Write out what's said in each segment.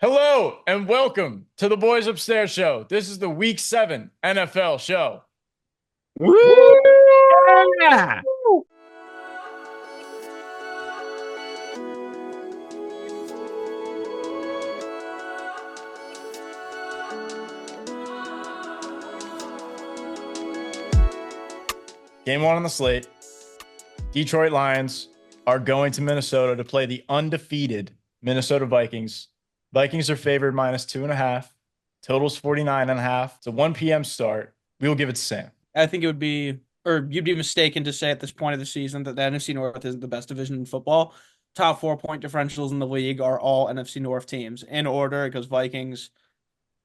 Hello and welcome to the Boys Upstairs Show. This is the Week 7 NFL show. Woo! Yeah! Game 1 on the slate. Detroit Lions are going to Minnesota to play the undefeated Minnesota Vikings. Vikings are favored -2.5. Total's 49.5. It's a 1 p.m. start. We will give it to Sam. I think it would be, or you'd be mistaken to say at this point of the season that the NFC North isn't the best division in football. Top 4 point differentials in the league are all NFC North teams in order. It goes Vikings,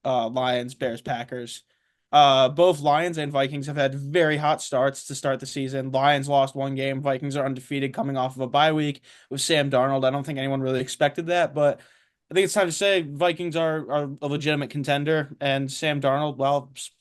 Lions, Bears, Packers. Both Lions and Vikings have had very hot starts to start the season. Lions lost one game. Vikings are undefeated coming off of a bye week with Sam Darnold. I don't think anyone really expected that, but I think it's time to say Vikings are a legitimate contender, and Sam Darnold,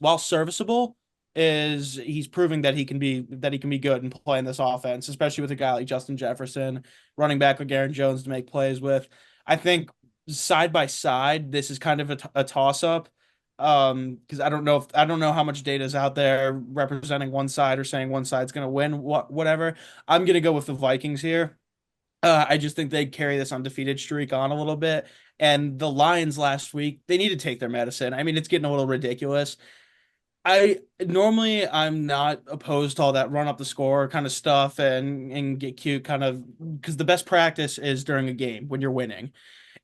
while serviceable, he's proving that he can be good and play in this offense, especially with a guy like Justin Jefferson, running back like Aaron Jones to make plays with. I think side by side, this is kind of a toss up. Because I don't know how much data is out there representing one side or saying one side's going to win. Whatever. I'm going to go with the Vikings here. I just think they carry this undefeated streak on a little bit. And the Lions last week, they need to take their medicine. I mean, it's getting a little ridiculous. I'm not opposed to all that run up the score kind of stuff and get cute kind of because the best practice is during a game when you're winning.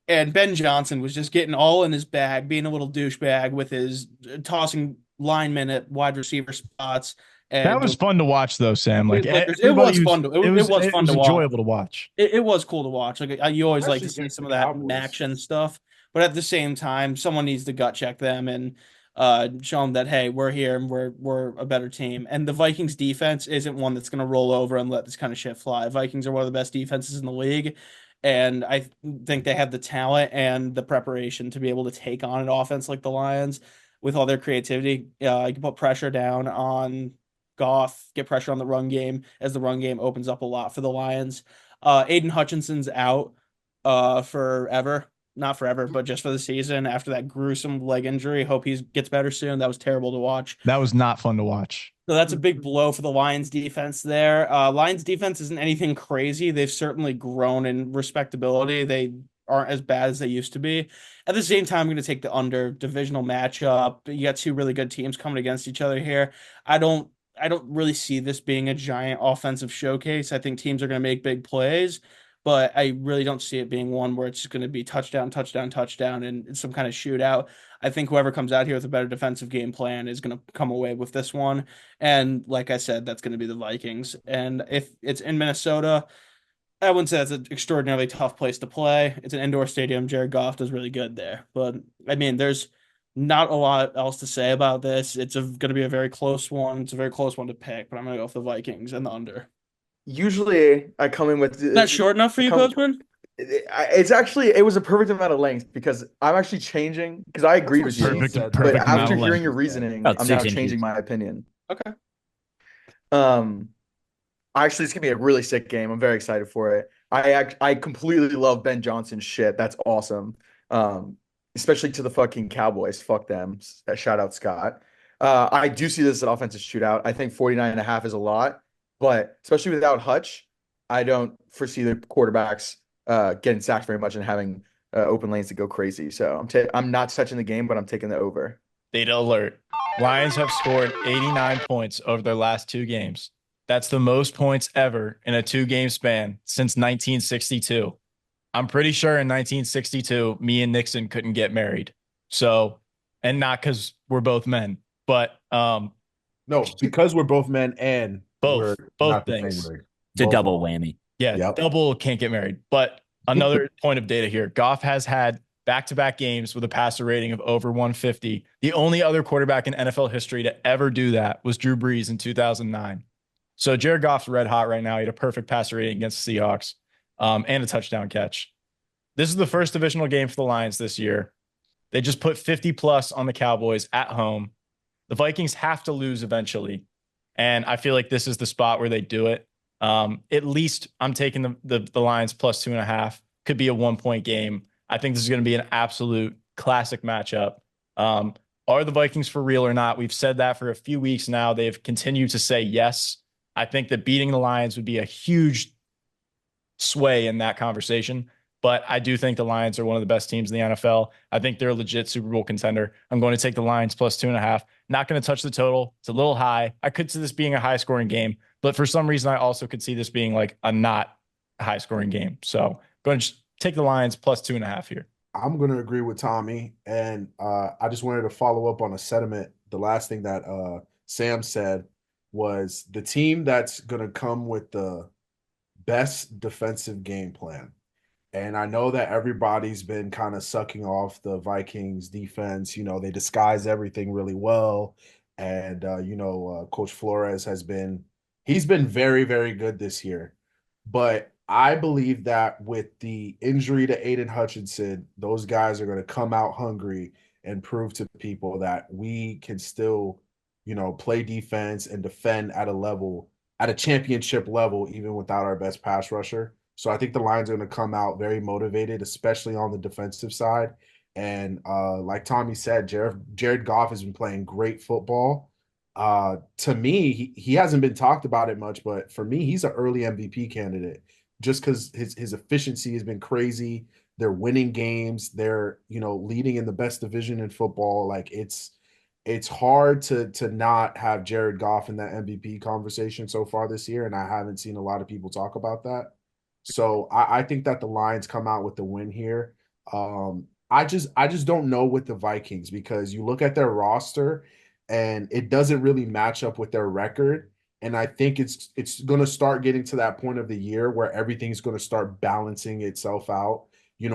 And Ben Johnson was just getting all in his bag, being a little douchebag with his tossing linemen at wide receiver spots That and was doing fun to watch, though, Sam. Like players. It everybody was who's fun to it was it fun was to watch. enjoyable to watch. It was cool to watch. Like you always like Especially to see against some the of that Cowboys. action stuff, but at the same time, someone needs to gut check them and show them that hey, we're here and we're a better team. And the Vikings defense isn't one that's going to roll over and let this kind of shit fly. Vikings are one of the best defenses in the league, and I think they have the talent and the preparation to be able to take on an offense like the Lions with all their creativity. You can put pressure down on Goff, get pressure on the run game as the run game opens up a lot for the Lions. Aiden Hutchinson's out forever. Not forever, but just for the season after that gruesome leg injury. Hope he gets better soon. That was terrible to watch. That was not fun to watch. So that's a big blow for the Lions defense there. Lions defense isn't anything crazy. They've certainly grown in respectability. They aren't as bad as they used to be. At the same time, I'm going to take the under divisional matchup. You got two really good teams coming against each other here. I don't really see this being a giant offensive showcase. I think teams are going to make big plays, but I really don't see it being one where it's just going to be touchdown, touchdown, touchdown, and some kind of shootout. I think whoever comes out here with a better defensive game plan is going to come away with this one. And like I said, that's going to be the Vikings. And if it's in Minnesota, I wouldn't say that's an extraordinarily tough place to play. It's an indoor stadium. Jared Goff does really good there. But I mean, there's not a lot else to say about this. It's going to be a very close one. It's a very close one to pick, but I'm going to go with the Vikings and the under. Usually, I come in with Not short enough for I you, come. Coachman? It's actually it was a perfect amount of length because I'm actually changing because I That's agreed what with she you, Perfect, said. but perfect amount after of hearing length. your reasoning, About I'm now 6 inches. changing my opinion. Okay. Um, Actually, it's gonna be a really sick game. I'm very excited for it. I completely love Ben Johnson's shit. That's awesome. Especially to the fucking Cowboys. Fuck them. Shout out Scott. I do see this as an offensive shootout. I think 49.5 is a lot, but especially without Hutch, I don't foresee the quarterbacks getting sacked very much and having open lanes to go crazy. So I'm not touching the game, but I'm taking the over. Data alert. Lions have scored 89 points over their last 2 games. That's the most points ever in a 2 game span since 1962. I'm pretty sure in 1962, me and Nixon couldn't get married. So, and not because we're both men, but No, because we're both men and we're both not the same things. race. It's a Both double wrong. whammy. Yeah, Yep. double can't get married. But another point of data here, Goff has had back-to-back games with a passer rating of over 150. The only other quarterback in NFL history to ever do that was Drew Brees in 2009. So Jared Goff's red hot right now. He had a perfect passer rating against the Seahawks and a touchdown catch. This is the first divisional game for the Lions this year. They just put 50 plus on the Cowboys at home. The Vikings have to lose eventually. And I feel like this is the spot where they do it. At least I'm taking the Lions plus 2.5. Could be a 1 point game. I think this is going to be an absolute classic matchup. Um, are the Vikings for real or not? We've said that for a few weeks now. They've continued to say yes. I think that beating the Lions would be a huge sway in that conversation. But I do think the Lions are one of the best teams in the NFL. I think they're a legit Super Bowl contender. I'm going to take the Lions plus 2.5. Not going to touch the total. It's a little high. I could see this being a high scoring game, but for some reason, I also could see this being like a not high scoring game. So going to take the Lions plus 2.5 here. I'm going to agree with Tommy. And I just wanted to follow up on a sentiment. The last thing that Sam said was the team that's going to come with the best defensive game plan. And I know that everybody's been kind of sucking off the Vikings defense. They disguise everything really well. And, Coach Flores he's been very, very good this year. But I believe that with the injury to Aiden Hutchinson, those guys are going to come out hungry and prove to people that we can still, play defense and defend at a championship level, even without our best pass rusher. So I think the Lions are going to come out very motivated, especially on the defensive side. And like Tommy said, Jared Goff has been playing great football. To me, he hasn't been talked about it much, but for me, he's an early MVP candidate just because his efficiency has been crazy. They're winning games. They're leading in the best division in football. Like it's hard to not have Jared Goff in that MVP conversation so far this year, and I haven't seen a lot of people talk about that. So I think that the Lions come out with the win here. I just don't know with the Vikings because you look at their roster and it doesn't really match up with their record. And I think it's going to start getting to that point of the year where everything's going to start balancing itself out.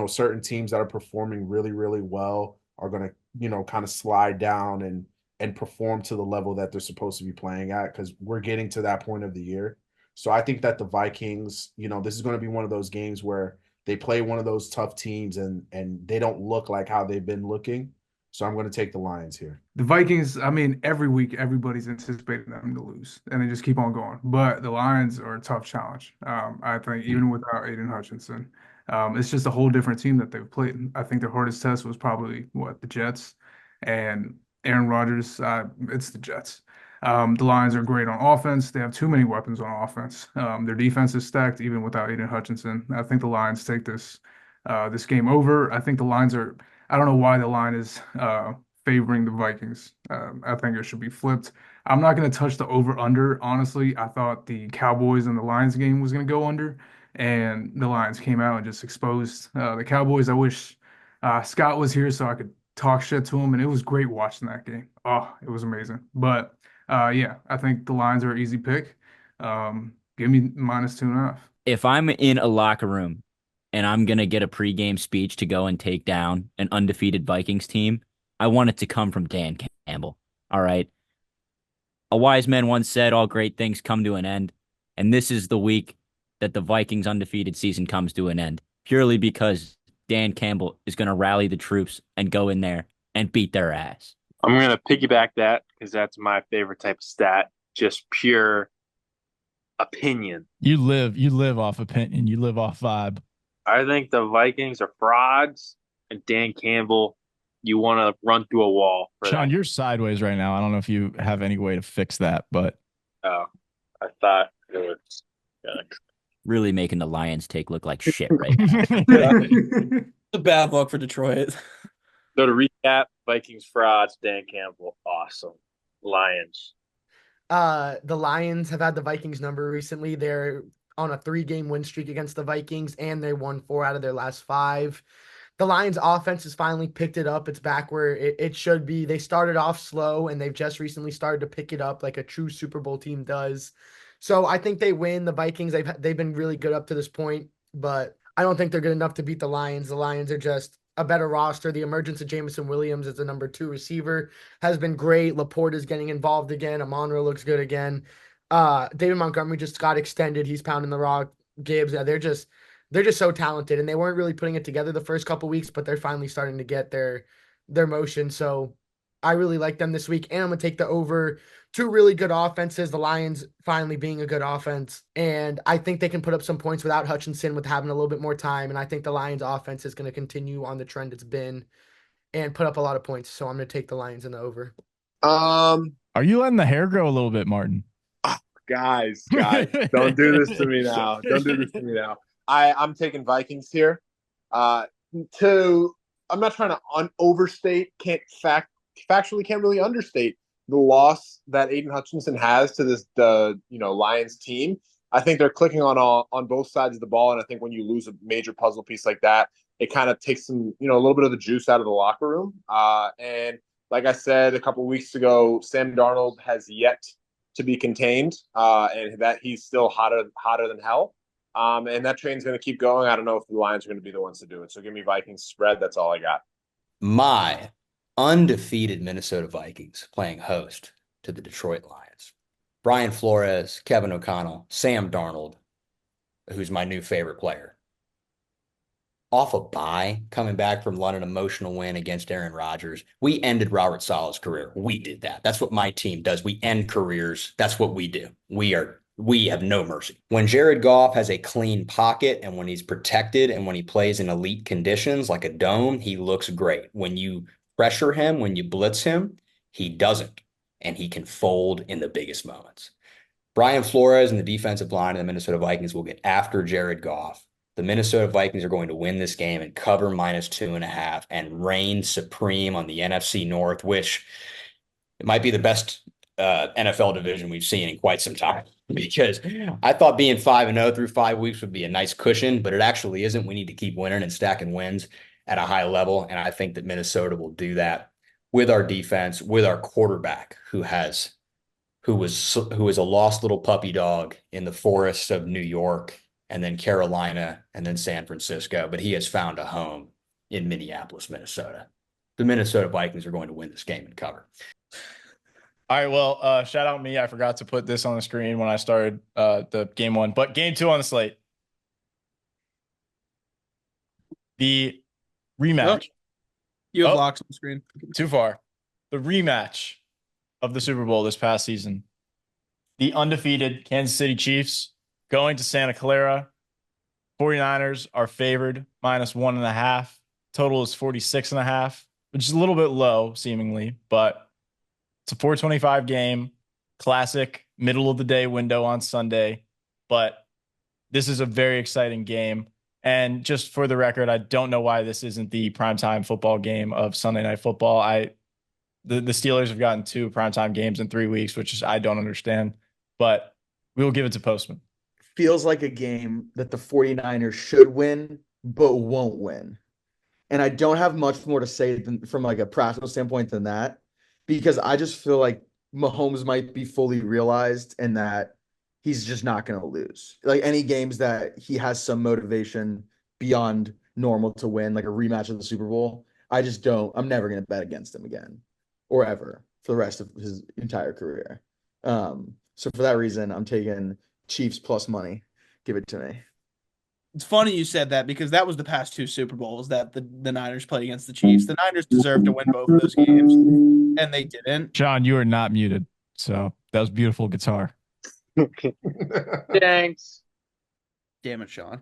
Certain teams that are performing really, really well are going to, kind of slide down and perform to the level that they're supposed to be playing at because we're getting to that point of the year. So I think that the Vikings, this is going to be one of those games where they play one of those tough teams and they don't look like how they've been looking. So I'm going to take the Lions here. The Vikings, I mean, every week everybody's anticipating them to lose, and they just keep on going. But the Lions are a tough challenge. I think even without Aiden Hutchinson, it's just a whole different team that they've played. I think their hardest test was probably the Jets, and Aaron Rodgers. It's the Jets. The Lions are great on offense. They have too many weapons on offense. Their defense is stacked even without Aiden Hutchinson. I think the Lions take this game over. I think the Lions are. I don't know why the line is favoring the Vikings. I think it should be flipped. I'm not going to touch the over under. Honestly, I thought the Cowboys and the Lions game was going to go under, and the Lions came out and just exposed the Cowboys. I wish Scott was here so I could talk shit to him, and it was great watching that game. Oh, it was amazing. But yeah, I think the Lions are an easy pick. Give me -2.5. If I'm in a locker room and I'm gonna get a pregame speech to go and take down an undefeated Vikings team, I want it to come from Dan Campbell. All right. A wise man once said, all great things come to an end. And this is the week that the Vikings undefeated season comes to an end, purely because Dan Campbell is going to rally the troops and go in there and beat their ass. I'm going to piggyback that because that's my favorite type of stat. Just pure opinion. You live off opinion. You live off vibe. I think the Vikings are frauds, and Dan Campbell, you want to run through a wall. Sean, you're sideways right now. I don't know if you have any way to fix that, but oh, I thought it was really making the Lions take look like shit right now. It's a bad luck for Detroit. So to recap, Vikings frauds, Dan Campbell, awesome. Lions. The Lions have had the Vikings number recently. They're on a 3-game win streak against the Vikings, and they won 4 out of their last 5. The Lions offense has finally picked it up. It's back where it should be. They started off slow, and they've just recently started to pick it up like a true Super Bowl team does. So I think they win. The Vikings, they've been really good up to this point, but I don't think they're good enough to beat the Lions. The Lions are just a better roster. The emergence of Jameson Williams as the number 2 receiver has been great. Laporte is getting involved again. Amonra looks good again. David Montgomery just got extended. He's pounding the rock. Gibbs, they're just so talented, and they weren't really putting it together the first couple weeks, but they're finally starting to get their motion. So I really like them this week, and I'm gonna take the over two really good offenses. The Lions finally being a good offense, and I think they can put up some points without Hutchinson with having a little bit more time. And I think the Lions offense is going to continue on the trend it's been and put up a lot of points. So I'm going to take the Lions in the over. Are you letting the hair grow a little bit, Martin? Guys, don't do this to me now. Don't do this to me now. I'm taking Vikings here. To I'm not trying to overstate, factually can't really understate the loss that Aiden Hutchinson has to the Lions team. I think they're clicking on both sides of the ball, and I think when you lose a major puzzle piece like that, it kind of takes some a little bit of the juice out of the locker room. And like I said a couple of weeks ago, Sam Darnold has yet to be contained, and that he's still hotter than hell. And that train's going to keep going. I don't know if the Lions are going to be the ones to do it. So give me Vikings spread. That's all I got. My undefeated Minnesota Vikings playing host to the Detroit Lions. Brian Flores, Kevin O'Connell, Sam Darnold, who's my new favorite player. Off a bye, coming back from London, emotional win against Aaron Rodgers. We ended Robert Saleh's career. We did that. That's what my team does. We end careers. That's what we do. We have no mercy. When Jared Goff has a clean pocket and when he's protected and when he plays in elite conditions like a dome, he looks great. When you pressure him, when you blitz him, he doesn't. And he can fold in the biggest moments. Brian Flores and the defensive line of the Minnesota Vikings will get after Jared Goff. The Minnesota Vikings are going to win this game and cover -2.5 and reign supreme on the NFC North, which it might be the best NFL division we've seen in quite some time. Because I thought being 5-0 through 5 weeks would be a nice cushion, but it actually isn't. We need to keep winning and stacking wins at a high level, and I think that Minnesota will do that with our defense, with our quarterback who was a lost little puppy dog in the forests of New York and then Carolina and then San Francisco, but he has found a home in Minneapolis, Minnesota. The Minnesota Vikings are going to win this game and cover. All right, well, shout out me. I forgot to put this on the screen when I started the game one, but game two on the slate. The rematch. You have locks on the screen. Too far. The rematch of the Super Bowl this past season. The undefeated Kansas City Chiefs going to Santa Clara. 49ers are favored -1.5. Total is 46.5, which is a little bit low seemingly, but it's a 425 game, classic middle of the day window on Sunday. But this is a very exciting game. And just for the record, I don't know why this isn't the primetime football game of Sunday Night Football. The Steelers have gotten 2 primetime games in 3 weeks, which is I don't understand. But we will give it to Postman. Feels like a game that the 49ers should win, but won't win. And I don't have much more to say from like a practical standpoint than that, because I just feel like Mahomes might be fully realized and that he's just not going to lose. Like any games that he has some motivation beyond normal to win, like a rematch of the Super Bowl, I'm never going to bet against him again or ever for the rest of his entire career. So for that reason, I'm taking Chiefs plus money. Give it to me. It's funny you said that because that was the past 2 Super Bowls that the Niners played against the Chiefs. The Niners deserved to win both of those games, and they didn't. Sean, you are not muted. So that was beautiful guitar. Thanks. Damn it, Sean.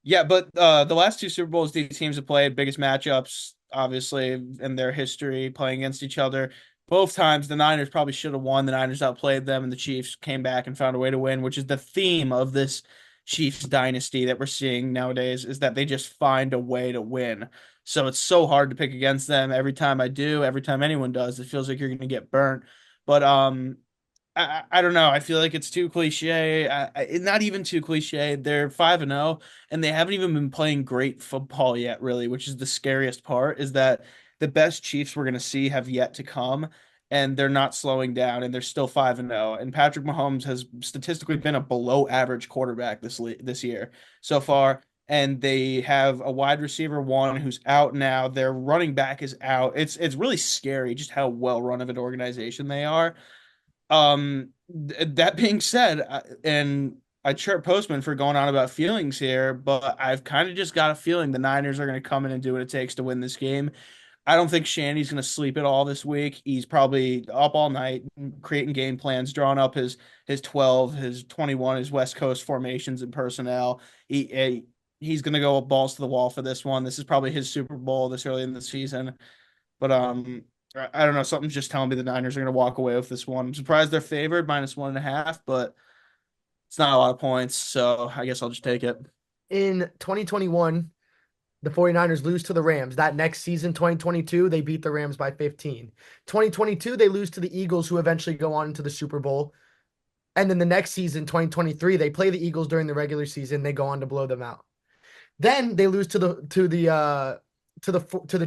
Yeah, but the last 2 Super Bowls these teams have played, biggest matchups, obviously, in their history, playing against each other. Both times, the Niners probably should have won. The Niners outplayed them, and the Chiefs came back and found a way to win, which is the theme of this Chiefs dynasty that we're seeing nowadays, is that they just find a way to win. So it's so hard to pick against them. Every time I do, every time anyone does, it feels like you're going to get burnt. But I don't know. I feel like it's too cliche. Not even too cliche. They're 5-0, and they haven't even been playing great football yet, really, which is the scariest part, is that the best Chiefs we're going to see have yet to come, and they're not slowing down, and they're still 5-0. And Patrick Mahomes has statistically been a below average quarterback this year so far. And they have a wide receiver 1 who's out now. Their running back is out. It's really scary just how well run of an organization they are. That being said, and I chirp Postman for going on about feelings here, but I've kind of just got a feeling the Niners are going to come in and do what it takes to win this game. I don't think Shanny's going to sleep at all this week. He's probably up all night creating game plans, drawing up his 12, his 21, his West Coast formations and personnel. He's going to go balls to the wall for this one. This is probably his Super Bowl this early in the season. But I don't know. Something's just telling me the Niners are going to walk away with this one. I'm surprised they're favored -1.5, but it's not a lot of points, so I guess I'll just take it. In 2021, the 49ers lose to the Rams. That next season, 2022, they beat the Rams by 15. 2022, they lose to the Eagles, who eventually go on into the Super Bowl. And then the next season, 2023, they play the Eagles during the regular season. They go on to blow them out. Then they lose to the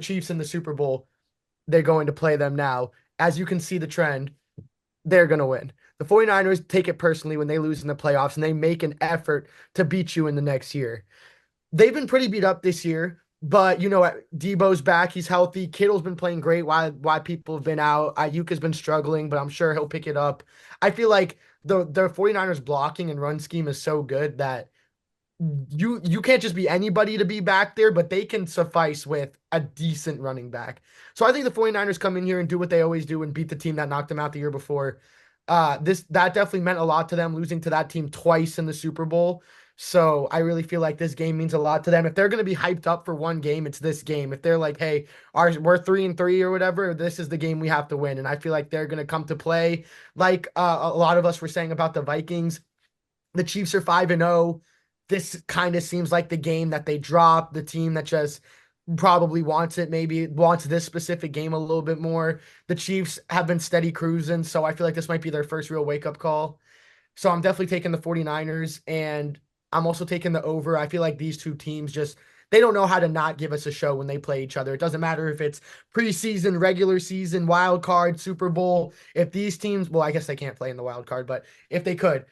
Chiefs in the Super Bowl. They're going to play them now. As you can see the trend, they're going to win. The 49ers take it personally when they lose in the playoffs, and they make an effort to beat you in the next year. They've been pretty beat up this year, but Debo's back. He's healthy. Kittle's been playing great. Why people have been out. Ayuk has been struggling, but I'm sure he'll pick it up. I feel like the 49ers blocking and run scheme is so good that you can't just be anybody to be back there, but they can suffice with a decent running back. So I think the 49ers come in here and do what they always do and beat the team that knocked them out the year before. That definitely meant a lot to them, losing to that team twice in the Super Bowl. So I really feel like this game means a lot to them. If they're going to be hyped up for one game, it's this game. If they're like, hey, we're 3-3 or whatever, this is the game we have to win. And I feel like they're going to come to play like a lot of us were saying about the Vikings. The Chiefs are 5-0. This kind of seems like the game that they drop, the team that just probably wants it, maybe wants this specific game a little bit more. The Chiefs have been steady cruising, so I feel like this might be their first real wake-up call. So I'm definitely taking the 49ers, and I'm also taking the over. I feel like these two teams they don't know how to not give us a show when they play each other. It doesn't matter if it's preseason, regular season, wild card, Super Bowl. If these teams, well, I guess they can't play in the wild card, but if they could,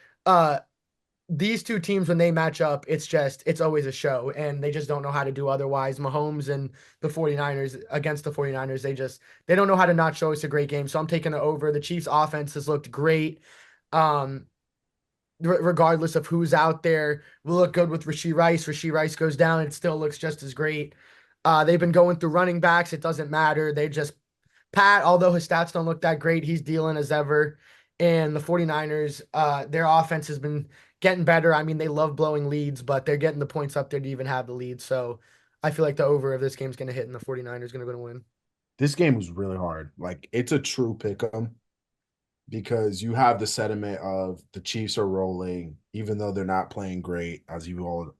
these two teams, when they match up, it's always a show, and they just don't know how to do otherwise. Mahomes and the 49ers against the 49ers, they don't know how to not show us a great game. So I'm taking the over. The Chiefs offense has looked great. Regardless of who's out there, will look good with Rashee Rice. Rashee Rice goes down, it still looks just as great. They've been going through running backs. It doesn't matter. Pat, although his stats don't look that great, he's dealing as ever. And the 49ers, their offense has been getting better. I mean, they love blowing leads, but they're getting the points up there to even have the lead. So I feel like the over of this game's going to hit and the 49ers going to win. This game was really hard. Like, it's a true pick 'em because you have the sentiment of the Chiefs are rolling, even though they're not playing great, as you all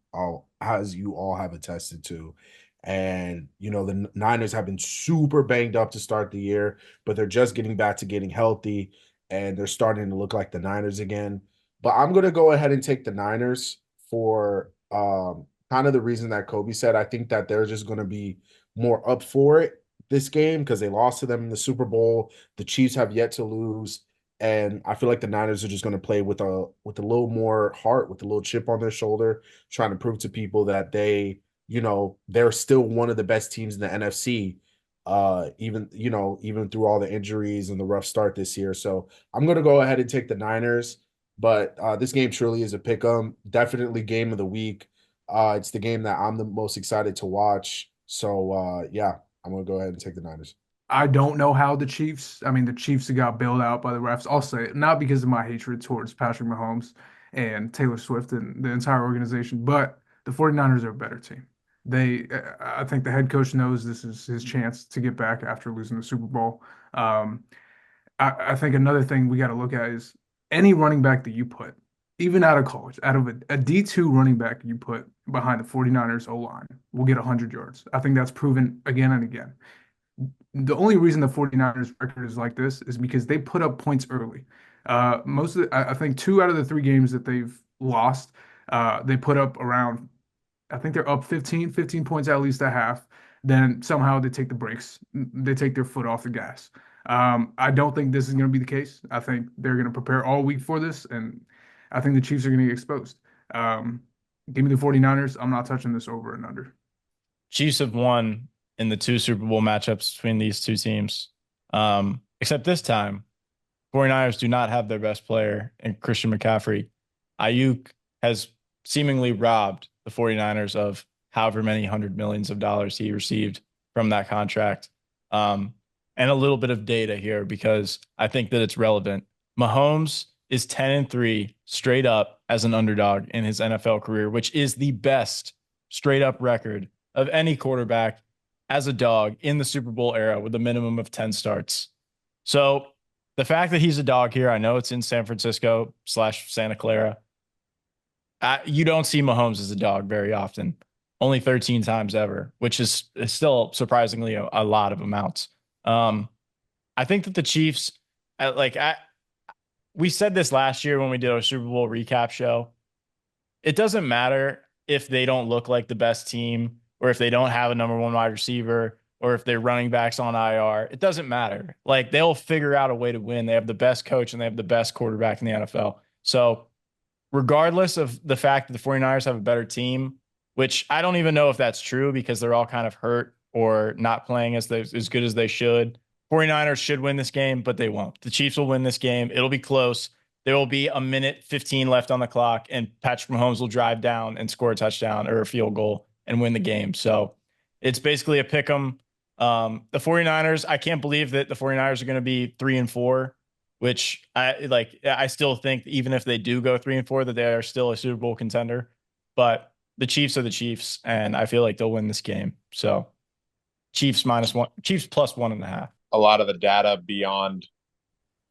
have attested to. And the Niners have been super banged up to start the year, but they're just getting back to getting healthy, and they're starting to look like the Niners again. But I'm gonna go ahead and take the Niners for kind of the reason that Kobe said. I think that they're just gonna be more up for it this game because they lost to them in the Super Bowl. The Chiefs have yet to lose. And I feel like the Niners are just going to play with a little more heart, with a little chip on their shoulder, trying to prove to people that they're still one of the best teams in the NFC, even through all the injuries and the rough start this year. So I'm going to go ahead and take the Niners, but this game truly is a pick 'em. Definitely game of the week. It's the game that I'm the most excited to watch. So yeah, I'm going to go ahead and take the Niners. I don't know how the Chiefs, I mean, the Chiefs got bailed out by the refs. I'll say it, not because of my hatred towards Patrick Mahomes and Taylor Swift and the entire organization, but the 49ers are a better team. I think the head coach knows this is his chance to get back after losing the Super Bowl. Um, I think another thing we got to look at is any running back that you put, even out of college, out of a D2 running back you put behind the 49ers O-line will get 100 yards. I think that's proven again and again. The only reason the 49ers record is like this is because they put up points early. I think 2 out of the 3 games that they've lost, they put up around, I think they're up 15 points at least at half. Then somehow they take the brakes. They take their foot off the gas. I don't think this is going to be the case. I think they're going to prepare all week for this, and I think the Chiefs are going to get exposed. Give me the 49ers. I'm not touching this over and under. Chiefs have won in the 2 Super Bowl matchups between these two teams. Except this time, 49ers do not have their best player in Christian McCaffrey. Ayuk has seemingly robbed the 49ers of however many hundred millions of dollars he received from that contract. And a little bit of data here because I think that it's relevant. Mahomes is 10-3 straight up as an underdog in his NFL career, which is the best straight up record of any quarterback as a dog in the Super Bowl era with a minimum of 10 starts. So the fact that he's a dog here, I know it's in San Francisco / Santa Clara. You don't see Mahomes as a dog very often, only 13 times ever, which is still surprisingly a lot of amounts. I think that the Chiefs, we said this last year when we did our Super Bowl recap show. It doesn't matter if they don't look like the best team or if they don't have a number one wide receiver or if their running backs on IR. It doesn't matter. Like they'll figure out a way to win. They have the best coach and they have the best quarterback in the NFL. So regardless of the fact that the 49ers have a better team, which I don't even know if that's true because they're all kind of hurt or not playing as good as they should. 49ers should win this game, but they won't. The Chiefs will win this game. It'll be close. There will be a minute 15 left on the clock, and Patrick Mahomes will drive down and score a touchdown or a field goal and win the game. So it's basically a pick 'em. The 49ers, I can't believe that the 49ers are going to be 3-4, which I still think even if they do go 3-4, that they are still a Super Bowl contender. But the Chiefs are the Chiefs, and I feel like they'll win this game. So Chiefs -1, Chiefs +1.5. A lot of the data beyond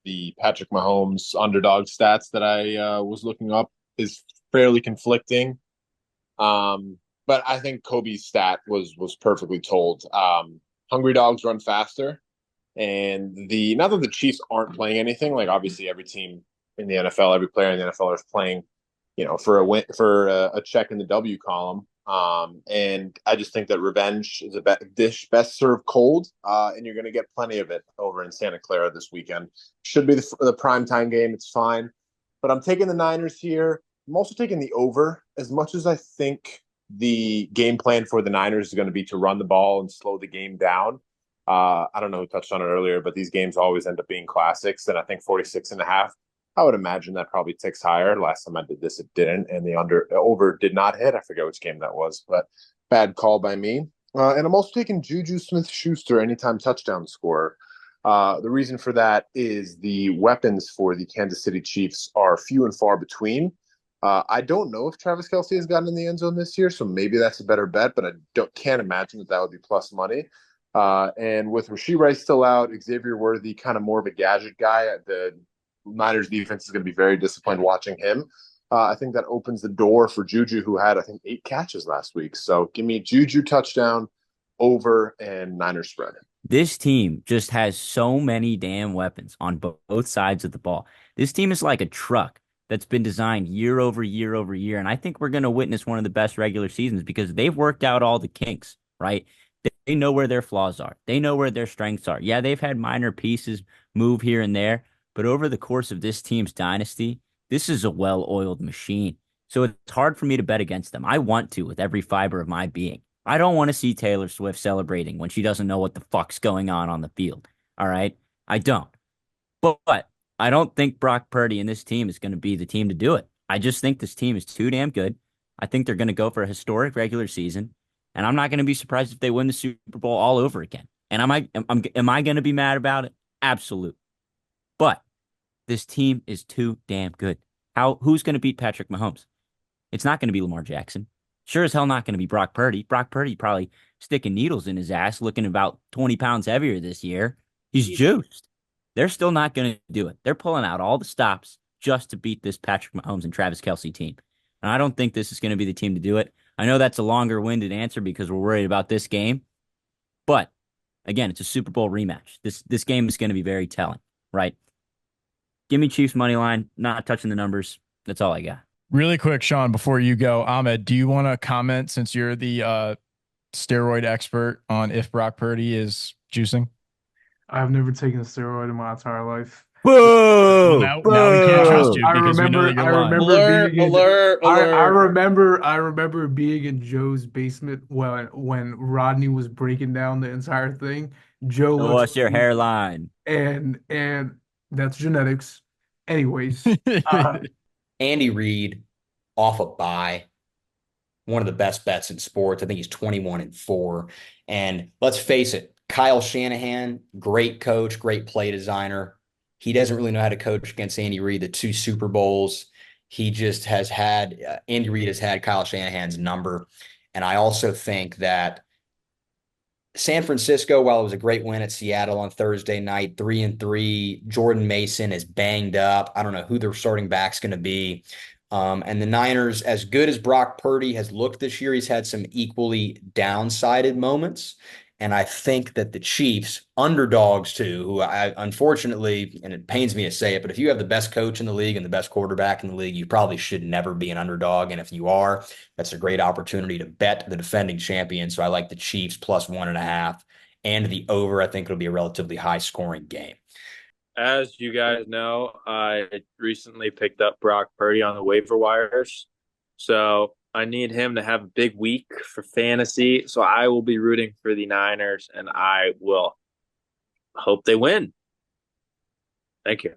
the Patrick Mahomes underdog stats that I was looking up is fairly conflicting. But I think Kobe's stat was perfectly told. Hungry dogs run faster. And not that the Chiefs aren't playing anything, like obviously every team in the NFL, every player in the NFL is playing, for a win, for a check in the W column. And I just think that revenge is a dish best served cold, and you're going to get plenty of it over in Santa Clara this weekend. Should be the primetime game. It's fine. But I'm taking the Niners here. I'm also taking the over, as much as I think the game plan for the Niners is going to be to run the ball and slow the game down. I don't know who touched on it earlier, but these games always end up being classics. And I think 46.5, I would imagine that probably ticks higher. Last time I did this, it didn't. And the over did not hit. I forget which game that was, but bad call by me. And I'm also taking Juju Smith-Schuster anytime touchdown scorer. The reason for that is the weapons for the Kansas City Chiefs are few and far between. I don't know if Travis Kelce has gotten in the end zone this year, so maybe that's a better bet, but I can't imagine that would be plus money. And with Rashee Rice still out, Xavier Worthy kind of more of a gadget guy, the Niners defense is going to be very disciplined watching him. I think that opens the door for Juju, who had, I think, 8 catches last week. So give me Juju touchdown, over, and Niners spread. This team just has so many damn weapons on both sides of the ball. This team is like a truck that's been designed year over year over year. And I think we're going to witness one of the best regular seasons because they've worked out all the kinks, right? They know where their flaws are. They know where their strengths are. Yeah, they've had minor pieces move here and there, but over the course of this team's dynasty, this is a well-oiled machine. So it's hard for me to bet against them. I want to with every fiber of my being. I don't want to see Taylor Swift celebrating when she doesn't know what the fuck's going on the field. All right? I don't. But I don't think Brock Purdy and this team is going to be the team to do it. I just think this team is too damn good. I think they're going to go for a historic regular season. And I'm not going to be surprised if they win the Super Bowl all over again. And am I going to be mad about it? Absolutely. But this team is too damn good. Who's going to beat Patrick Mahomes? It's not going to be Lamar Jackson. Sure as hell not going to be Brock Purdy. Brock Purdy probably sticking needles in his ass, looking about 20 pounds heavier this year. He's juiced. They're still not going to do it. They're pulling out all the stops just to beat this Patrick Mahomes and Travis Kelce team. And I don't think this is going to be the team to do it. I know that's a longer-winded answer because we're worried about this game. But, again, it's a Super Bowl rematch. This game is going to be very telling, right? Give me Chiefs money line, not touching the numbers. That's all I got. Really quick, Sean, before you go, Ahmed, do you want to comment since you're the steroid expert on if Brock Purdy is juicing? I've never taken a steroid in my entire life. Whoa! Now we can't trust you I because we know that you're lying. I remember being in Joe's basement when Rodney was breaking down the entire thing. Joe Show looks us your hairline. and that's genetics. Anyways, Andy Reid off a bye. One of the best bets in sports. I think he's 21-4. And let's face it, Kyle Shanahan, great coach, great play designer. He doesn't really know how to coach against Andy Reid, the 2 Super Bowls. He just has had Andy Reid has had Kyle Shanahan's number. And I also think that San Francisco, while it was a great win at Seattle on Thursday night, 3-3, Jordan Mason is banged up. I don't know who their starting back's going to be. And the Niners, as good as Brock Purdy has looked this year, he's had some equally downsided moments. And I think that the Chiefs, underdogs too, who I unfortunately, and it pains me to say it, but if you have the best coach in the league and the best quarterback in the league, you probably should never be an underdog. And if you are, that's a great opportunity to bet the defending champion. So I like the Chiefs plus 1.5 and the over. I think it'll be a relatively high scoring game. As you guys know, I recently picked up Brock Purdy on the waiver wires. So I need him to have a big week for fantasy. So I will be rooting for the Niners, and I will hope they win. Thank you.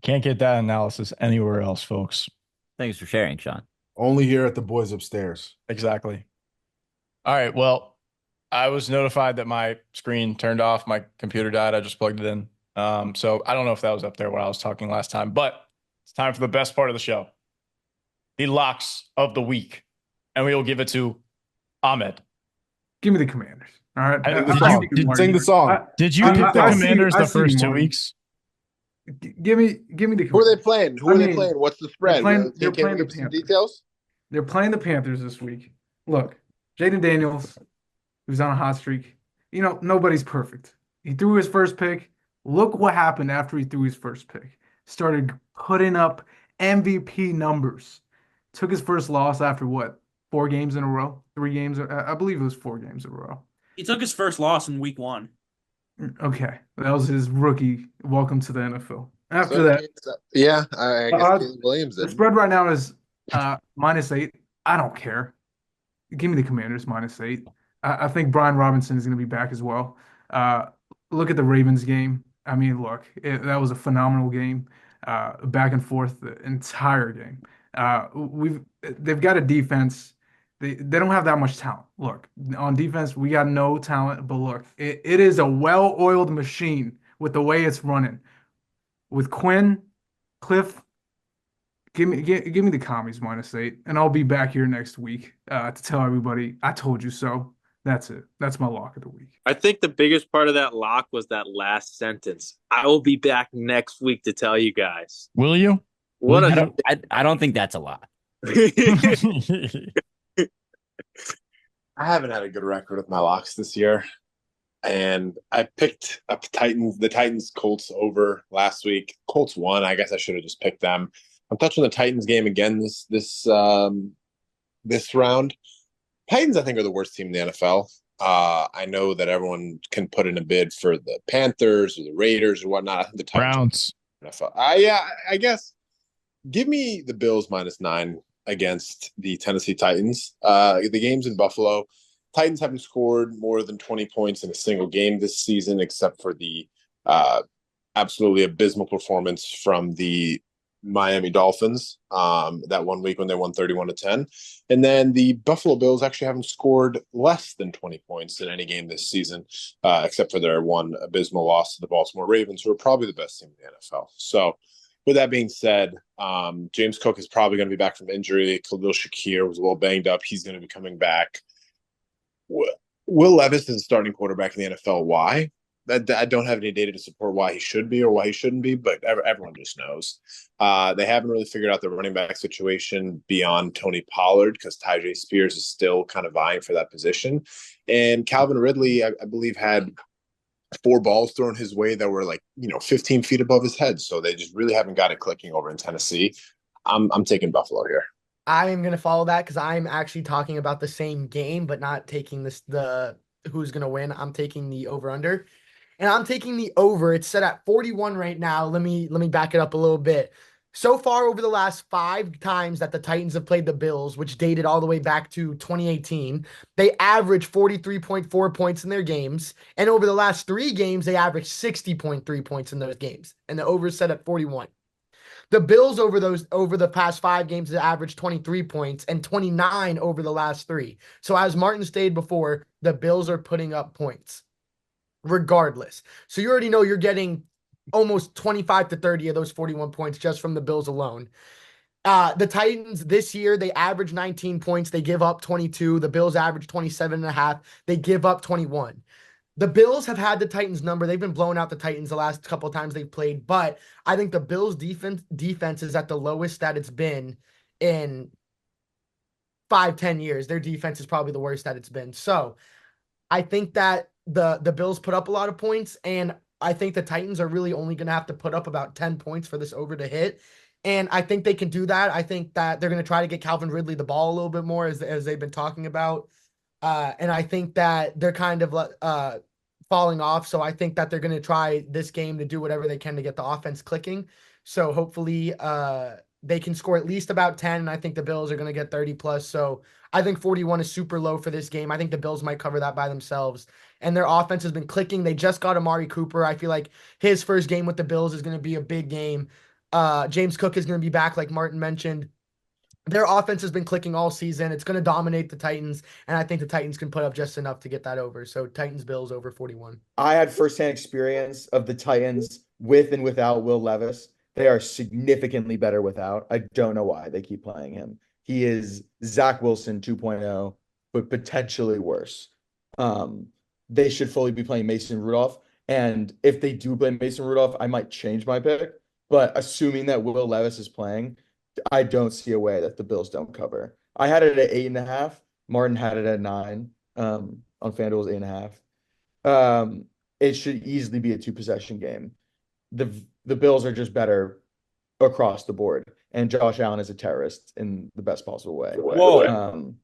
Can't get that analysis anywhere else, folks. Thanks for sharing, Sean. Only here at the boys upstairs. Exactly. All right. Well, I was notified that my screen turned off. My computer died. I just plugged it in. So I don't know if that was up there when I was talking last time, but it's time for the best part of the show. The locks of the week. And we will give it to Ahmed. Give me the Commanders. All right. Sing the song. Did you pick the Commanders the first 2 weeks? Give me the Who are Commanders. they playing? Who are they playing? What's the spread? They're Can playing we the give some Panthers. details? They're playing the Panthers this week. Look, Jaden Daniels, who's on a hot streak. You know, nobody's perfect. He threw his first pick. Look what happened after he threw his first pick. Started putting up MVP numbers. Took his first loss after what? 4 games in a row? 3 games? I believe it was 4 games in a row. He took his first loss in week 1. Okay. That was his rookie welcome to the NFL. After So, that, yeah, I guess Caleb Williams the did. spread right now is -8. I don't care. Give me the Commanders -8. I think Brian Robinson is going to be back as well. Look at the Ravens game. I mean, look, that was a phenomenal game, back and forth the entire game. They've got a defense. They don't have that much talent. Look, on defense, we got no talent, but look, it is a well-oiled machine with the way it's running. With Quinn, Cliff, give me the commies -8, and I'll be back here next week to tell everybody I told you so. That's it. That's my lock of the week. I think the biggest part of that lock was that last sentence. I will be back next week to tell you guys. Will you? What I don't think that's a lot. I haven't had a good record with my locks this year. And I picked up the Titans Colts over last week. Colts won. I guess I should have just picked them. I'm touching the Titans game again this round. Titans, I think, are the worst team in the NFL. I know that everyone can put in a bid for the Panthers or the Raiders or whatnot. I think the Titans Browns. NFL. Yeah, I guess. Give me the Bills -9 against the Tennessee Titans. The game's in Buffalo. Titans haven't scored more than 20 points in a single game this season, except for the absolutely abysmal performance from the Miami Dolphins that one week when they won 31-10. And then the Buffalo Bills actually haven't scored less than 20 points in any game this season, except for their one abysmal loss to the Baltimore Ravens, who are probably the best team in the NFL. So with that being said, James Cook is probably going to be back from injury. Khalil Shakir was a little banged up. He's going to be coming back. Will Levis is a starting quarterback in the NFL. Why? I don't have any data to support why he should be or why he shouldn't be, but everyone just knows. They haven't really figured out the running back situation beyond Tony Pollard because Tyjae Spears is still kind of vying for that position. And Calvin Ridley, I believe, had 4 balls thrown his way that were 15 feet above his head. So they just really haven't got it clicking over in Tennessee. I'm taking Buffalo here. I am going to follow that because I'm actually talking about the same game, but not taking the who's going to win. I'm taking the over-under. And I'm taking the over. It's set at 41 right now. Let me back it up a little bit. So far over the last 5 times that the Titans have played the Bills, which dated all the way back to 2018, they average 43.4 points in their games. And over the last 3 games, they averaged 60.3 points in those games. And the over is set at 41. The Bills over the past 5 games have averaged 23 points and 29 over the last 3. So as Martin stated before, the Bills are putting up points regardless. So you already know you're getting almost 25 to 30 of those 41 points just from the Bills alone. The Titans this year, they average 19 points. They give up 22. The Bills average 27 and a half. They give up 21. The Bills have had the Titans number. They've been blowing out the Titans the last couple of times they've played, but I think the Bills defense is at the lowest that it's been in 5-10 years. Their defense is probably the worst that it's been. So I think that the Bills put up a lot of points, and I think the Titans are really only going to have to put up about 10 points for this over to hit. And I think they can do that. I think that they're going to try to get Calvin Ridley the ball a little bit more as they've been talking about. And I think that they're kind of falling off. So I think that they're going to try this game to do whatever they can to get the offense clicking. So hopefully they can score at least about 10. And I think the Bills are going to get 30 plus. So I think 41 is super low for this game. I think the Bills might cover that by themselves. And their offense has been clicking. They just got Amari Cooper. I feel like his first game with the Bills is going to be a big game. James Cook is going to be back, like Martin mentioned. Their offense has been clicking all season. It's going to dominate the Titans, and I think the Titans can put up just enough to get that over. So Titans-Bills over 41. I had firsthand experience of the Titans with and without Will Levis. They are significantly better without. I don't know why they keep playing him. He is Zach Wilson 2.0, but potentially worse. They should fully be playing Mason Rudolph. And if they do play Mason Rudolph, I might change my pick. But assuming that Will Levis is playing, I don't see a way that the Bills don't cover. I had it at 8.5. Martin had it at 9. On FanDuel's 8.5. It should easily be a 2 possession game. The Bills are just better across the board, and Josh Allen is a terrorist in the best possible way. Whoa.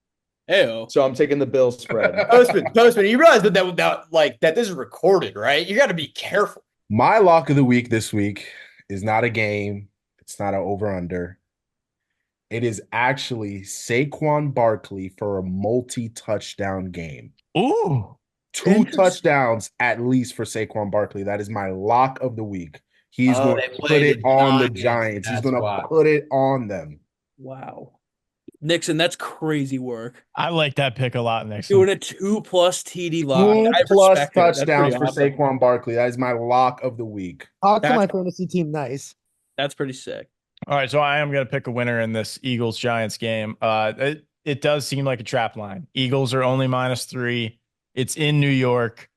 Ew. So I'm taking the Bills spread. Postman, you realize that this is recorded, right? You got to be careful. My lock of the week this week is not a game. It's not an over-under. It is actually Saquon Barkley for a multi-touchdown game. Ooh. 2 touchdowns at least for Saquon Barkley. That is my lock of the week. He's going to put it on the Giants. He's going to put it on them. Wow. Nixon, that's crazy work. I like that pick a lot, Nixon. Doing a 2+ TD lock. 2+ touchdowns for Saquon Barkley. That is my lock of the week. Talk to my fantasy team nice. That's pretty sick. All right, so I am going to pick a winner in this Eagles-Giants game. It does seem like a trap line. Eagles are only -3. It's in New York,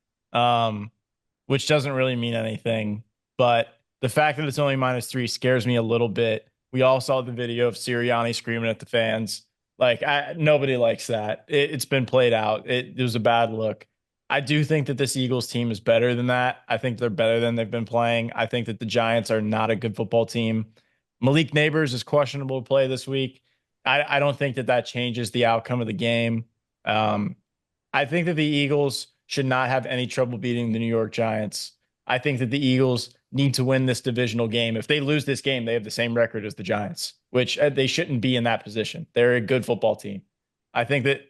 which doesn't really mean anything. But the fact that it's only -3 scares me a little bit. We all saw the video of Sirianni screaming at the fans. Like, nobody likes that. It's been played out. It was a bad look. I do think that this Eagles team is better than that. I think they're better than they've been playing. I think that the Giants are not a good football team. Malik Neighbors is questionable to play this week. I don't think that changes the outcome of the game. I think that the Eagles should not have any trouble beating the New York Giants. I think that the Eagles need to win this divisional game. If they lose this game, they have the same record as the Giants, which they shouldn't be in that position. They're a good football team. I think that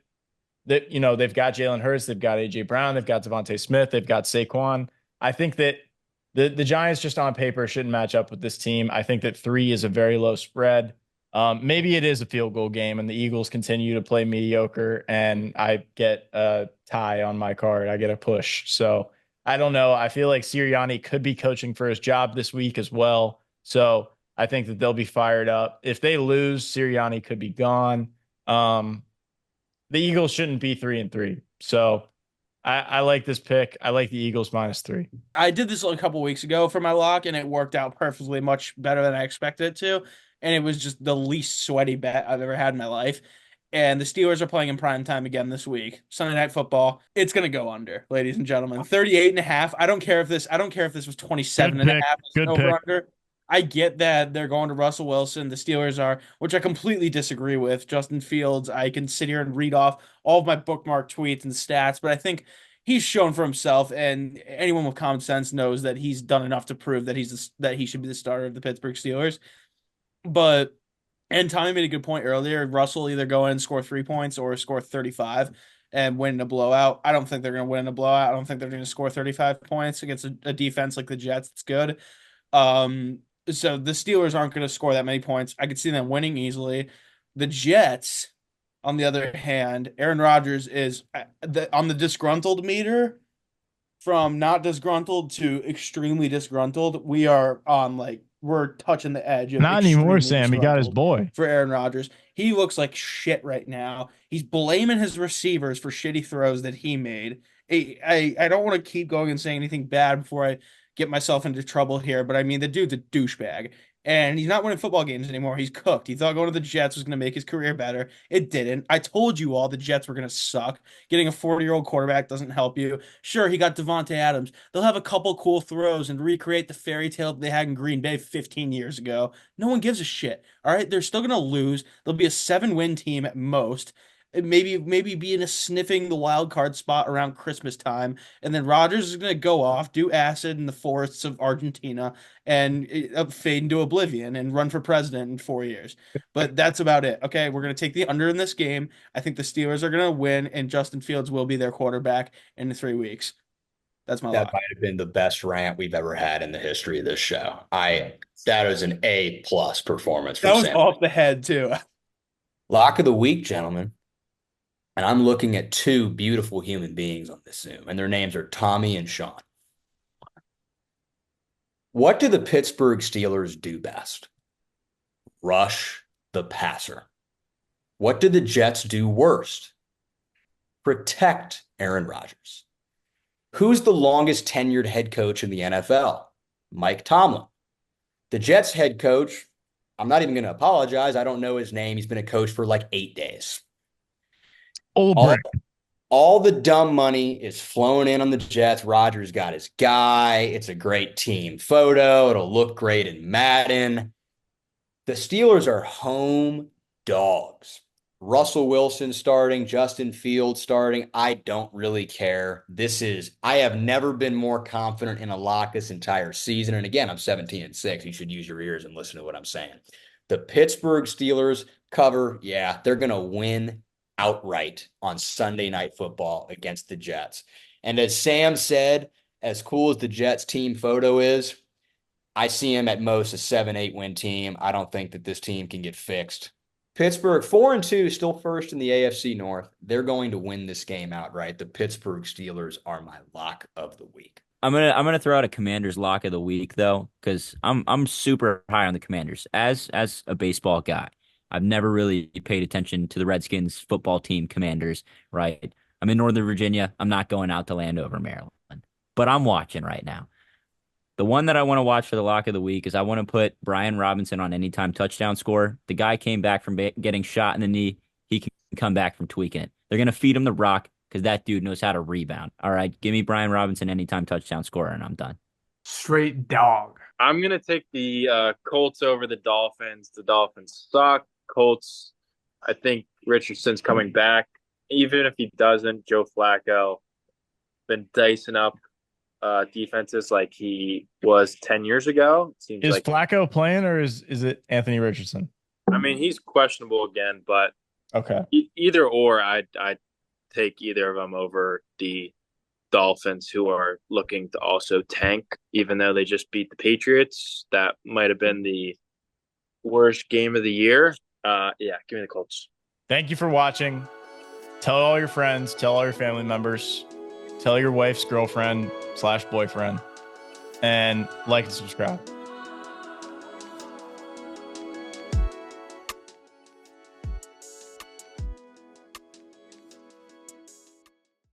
they've got Jalen Hurts, they've got AJ Brown, they've got Devontae Smith, they've got Saquon. I think that the Giants just on paper shouldn't match up with this team. I think that 3 is a very low spread. Maybe it is a field goal game and the Eagles continue to play mediocre and I get a tie on my card. I get a push. So I don't know. I feel like Sirianni could be coaching for his job this week as well. So I think that they'll be fired up. If they lose, Sirianni could be gone. The Eagles shouldn't be 3-3. So I like this pick. I like the Eagles -3. I did this a couple weeks ago for my lock, and it worked out perfectly, much better than I expected it to. And it was just the least sweaty bet I've ever had in my life. And the Steelers are playing in prime time again this week. Sunday Night Football. It's going to go under, ladies and gentlemen. 38.5. I don't care if this was 27.5 over under. I get that they're going to Russell Wilson. The Steelers are, which I completely disagree with. Justin Fields, I can sit here and read off all of my bookmark tweets and stats, but I think he's shown for himself, and anyone with common sense knows that he's done enough to prove that he should be the starter of the Pittsburgh Steelers. And Tommy made a good point earlier. Russell either go in and score 3 points or score 35 and win a blowout. I don't think they're going to win in a blowout. I don't think they're going to score 35 points against a defense like the Jets. It's good. So the Steelers aren't going to score that many points. I could see them winning easily. The Jets, on the other hand, Aaron Rodgers is on the disgruntled meter from not disgruntled to extremely disgruntled. We are on we're touching the edge of Not anymore, extremely Sam. He got his disgruntled boy. for Aaron Rodgers. He looks like shit right now. He's blaming his receivers for shitty throws that he made. I don't want to keep going and saying anything bad before I get myself into trouble here, but I mean, the dude's a douchebag. And he's not winning football games anymore. He's cooked. He thought going to the Jets was going to make his career better. It didn't. I told you all the Jets were going to suck. Getting a 40-year-old quarterback doesn't help you. Sure, he got Devontae Adams. They'll have a couple cool throws and recreate the fairy tale that they had in Green Bay 15 years ago. No one gives a shit. All right, they're still going to lose. They'll be a 7-win team at most. Maybe be in a sniffing the wild card spot around Christmas time, and then Rodgers is going to go off, do acid in the forests of Argentina, and fade into oblivion and run for president in 4 years. But that's about it. Okay, we're going to take the under in this game. I think the Steelers are going to win, and Justin Fields will be their quarterback in 3 weeks. That's my That lock. might have been the best rant we've ever had in the history of this show. That was an A+ performance from That was Sam. off the head too. Lock of the week, gentlemen. And I'm looking at two beautiful human beings on this Zoom, and their names are Tommy and Sean. What do the Pittsburgh Steelers do best? Rush the passer. What do the Jets do worst? Protect Aaron Rodgers. Who's the longest tenured head coach in the NFL? Mike Tomlin. The Jets head coach, I'm not even going to apologize. I don't know his name. He's been a coach for like 8 days. All the dumb money is flowing in on the Jets. Rodgers got his guy. It's a great team photo. It'll look great in Madden. The Steelers are home dogs. Russell Wilson starting, Justin Fields starting. I don't really care. I have never been more confident in a lock this entire season. And again, I'm 17-6. You should use your ears and listen to what I'm saying. The Pittsburgh Steelers cover, yeah, they're going to win outright on Sunday Night Football against the Jets. And as Sam said, as cool as the Jets team photo is, I see him at most a 7-8 win team. I don't think that this team can get fixed. Pittsburgh 4-2, still first in the AFC North. They're going to win this game outright. The Pittsburgh Steelers are my lock of the week. I'm gonna throw out a Commanders lock of the week though, because I'm super high on the Commanders. As a baseball guy, I've never really paid attention to the Redskins football team Commanders, right? I'm in Northern Virginia. I'm not going out to Landover, Maryland, but I'm watching right now. The one that I want to watch for the lock of the week is I want to put Brian Robinson on anytime touchdown score. The guy came back from getting shot in the knee. He can come back from tweaking it. They're going to feed him the rock because that dude knows how to rebound. All right, give me Brian Robinson anytime touchdown scorer, and I'm done. Straight dog. I'm gonna take the Colts over the Dolphins. The Dolphins suck. Colts, I think Richardson's coming back. Even if he doesn't, Joe Flacco been dicing up defenses like he was 10 years ago. It seems Is like Flacco playing or is it Anthony Richardson? I mean he's questionable again, but Okay. either or, I'd take either of them over the Dolphins, who are looking to also tank, even though they just beat the Patriots. That might have been the worst game of the year. Yeah, give me the Colts. Thank you for watching. Tell all your friends, tell all your family members, tell your wife's girlfriend /boyfriend, and like and subscribe.